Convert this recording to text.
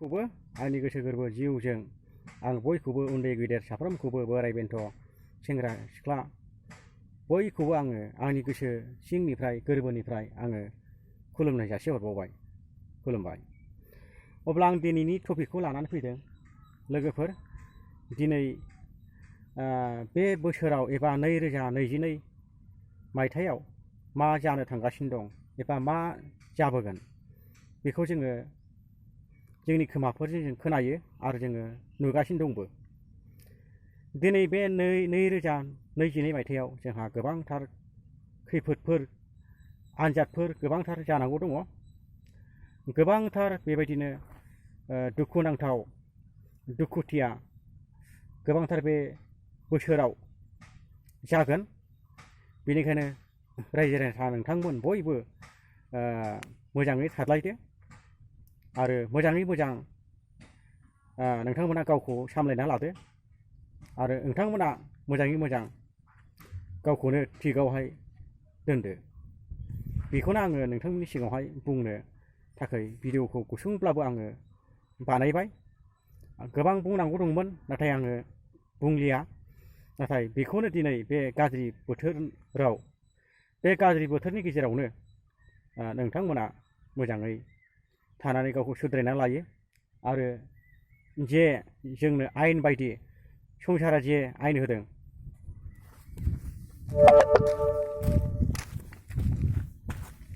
खौबो आंनि गोसो गोरबो जिउजों आं बयखौबो उन्दै गेदेर साफ्रोमखौबो बोराय बेन्थ' सेंग्रा सिख्ला बयखौबो आङो आंनि गोसो सिंनिफ्राय गोरबोनिफ्राय आङो खुलुमनाय जासिहरबावबाय। खुलुमबाय। अब्ला आं दिनैनि टपिकखौ लानानै फैदों लोगोफोर। दिनै बे बोसोराव एबा 2022 मायथाइयाव मा जानो थांगासिनो दं एबा मा जाबोगोन बेखौ जोङो जोंनि खोमाफोरजों जों खोनायो आरो जोङो नुगासिनो दंबो। दिनै बे 2022 मायथाइयाव जोंहा गोबांथार खैफोदफोर आनजादफोर गोबांथार जानांगौ दङ। गोबांथार बेबायदिनो दुखुनांथाव दुखुथिया गोबांथार बे बोसोराव जागोन। बेनिखायनो रायजो राजा नोंथांमोन बयबो मोजाङै थालायदो आरो मोजाङै मोजां नोंथांमोना गावखौ सामलायना लादो आरो नोंथांमोना मोजाङै मोजां गावखौनो थिगावहाय दोनदो। बेखौनो आङो नोंथांमोननि सिगाङावहाय बुंनो थाखाय भिडिअखौ गुसुंब्लाबो आङो बानायबाय। गोबां बुंनांगौ दंमोन नाथाय आङो बुंलिया। नाथाय बेखौनो दिनै बे गाज्रि बोथोराव बे गाज्रि बोथोरनि गेजेरावनो नोंथांमोना मोजाङै थानानै गावखौ सुद्रायना लायो आरो जे जोंनो आयेन बायदि संसारा जे आयेन होदों